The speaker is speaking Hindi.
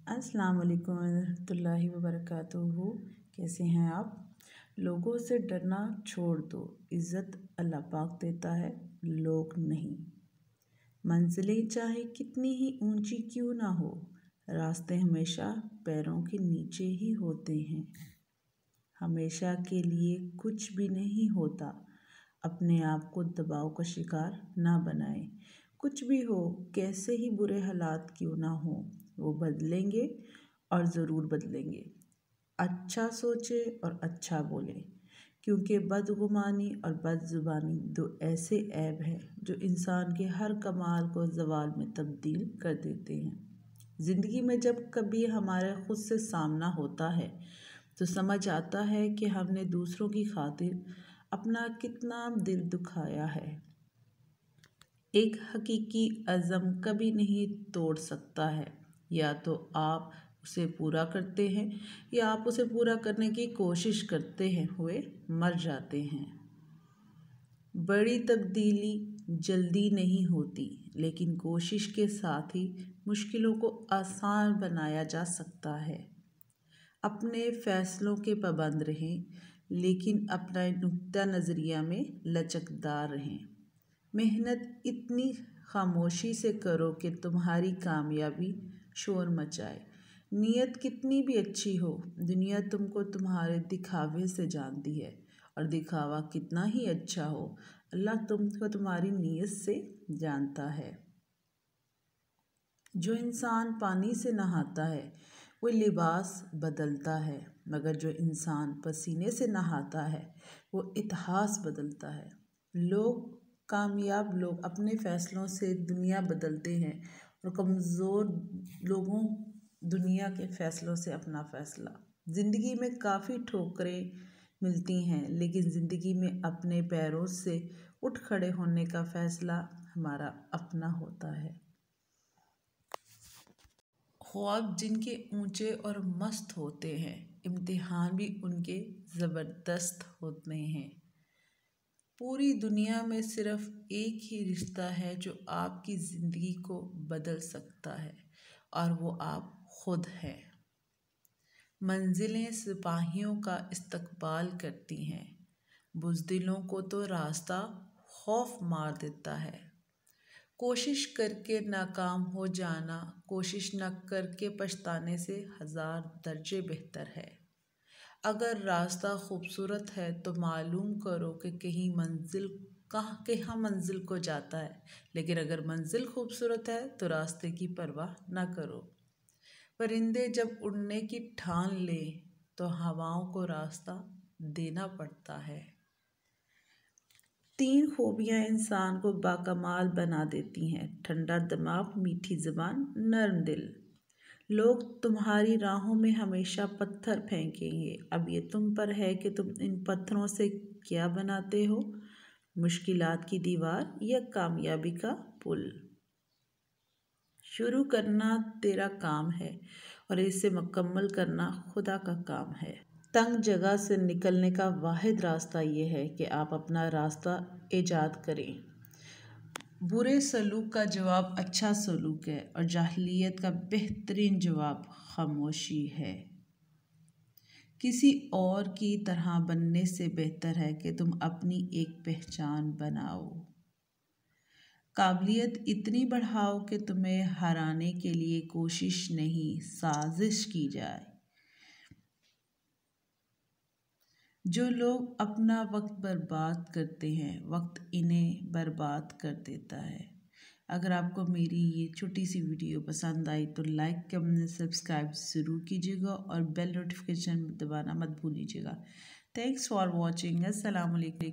अस्सलाम वालेकुम रहमतुल्लाहि व बरकातुहू। कैसे हैं आप? लोगों से डरना छोड़ दो, इज़्ज़त अल्लाह पाक देता है, लोग नहीं। मंजिलें चाहे कितनी ही ऊंची क्यों ना हो, रास्ते हमेशा पैरों के नीचे ही होते हैं। हमेशा के लिए कुछ भी नहीं होता, अपने आप को दबाव का शिकार ना बनाएं। कुछ भी हो, कैसे ही बुरे हालात क्यों ना हो, वो बदलेंगे और ज़रूर बदलेंगे। अच्छा सोचें और अच्छा बोलें, क्योंकि बदगुमानी और बदज़ुबानी दो ऐसे ऐब हैं जो इंसान के हर कमाल को ज़वाल में तब्दील कर देते हैं। ज़िंदगी में जब कभी हमारे खुद से सामना होता है तो समझ आता है कि हमने दूसरों की खातिर अपना कितना दिल दुखाया है। एक हकीकी अज़म कभी नहीं तोड़ सकता है, या तो आप उसे पूरा करते हैं या आप उसे पूरा करने की कोशिश करते हैं हुए मर जाते हैं। बड़ी तब्दीली जल्दी नहीं होती, लेकिन कोशिश के साथ ही मुश्किलों को आसान बनाया जा सकता है। अपने फ़ैसलों के पाबंद रहें, लेकिन अपना नुक्ता नज़रिया में लचकदार रहें। मेहनत इतनी खामोशी से करो कि तुम्हारी कामयाबी शोर मचाए। नीयत कितनी भी अच्छी हो, दुनिया तुमको तुम्हारे दिखावे से जानती है, और दिखावा कितना ही अच्छा हो, अल्लाह तुमको तुम्हारी नीयत से जानता है। जो इंसान पानी से नहाता है वो लिबास बदलता है, मगर जो इंसान पसीने से नहाता है वो इतिहास बदलता है। कामयाब लोग अपने फ़ैसलों से दुनिया बदलते हैं, और कमज़ोर लोगों दुनिया के फ़ैसलों से अपना फ़ैसला। ज़िंदगी में काफ़ी ठोकरें मिलती हैं, लेकिन ज़िंदगी में अपने पैरों से उठ खड़े होने का फ़ैसला हमारा अपना होता है। ख्वाब जिनके ऊंचे और मस्त होते हैं, इम्तिहान भी उनके ज़बरदस्त होते हैं। पूरी दुनिया में सिर्फ एक ही रिश्ता है जो आपकी ज़िंदगी को बदल सकता है, और वो आप खुद हैं। मंजिलें सिपाहियों का इस्तकबाल करती हैं, बुज़दिलों को तो रास्ता खौफ मार देता है। कोशिश करके नाकाम हो जाना कोशिश न करके पछताने से 1000 दर्जे बेहतर है। अगर रास्ता खूबसूरत है तो मालूम करो कि कहाँ मंजिल को जाता है, लेकिन अगर मंजिल खूबसूरत है तो रास्ते की परवाह न करो। परिंदे जब उड़ने की ठान ले तो हवाओं को रास्ता देना पड़ता है। 3 खूबियाँ इंसान को बाकमाल बना देती हैं: ठंडा दिमाग, मीठी ज़ुबान, नर्म दिल। लोग तुम्हारी राहों में हमेशा पत्थर फेंकेंगे, अब ये तुम पर है कि तुम इन पत्थरों से क्या बनाते हो, मुश्किलात की दीवार या कामयाबी का पुल। शुरू करना तेरा काम है और इसे मुकम्मल करना खुदा का काम है। तंग जगह से निकलने का वाहिद रास्ता ये है कि आप अपना रास्ता ईजाद करें। बुरे सलूक का जवाब अच्छा सलूक है, और जाहिलियत का बेहतरीन जवाब खामोशी है। किसी और की तरह बनने से बेहतर है कि तुम अपनी एक पहचान बनाओ। काबिलियत इतनी बढ़ाओ कि तुम्हें हराने के लिए कोशिश नहीं, साजिश की जाए। जो लोग अपना वक्त बर्बाद करते हैं, वक्त इन्हें बर्बाद कर देता है। अगर आपको मेरी ये छोटी सी वीडियो पसंद आई तो लाइक, कमेंट, सब्सक्राइब ज़रूर कीजिएगा, और बेल नोटिफिकेशन दबाना मत भूलिएगा। Thanks for watching. अस्सलाम वालेकुम।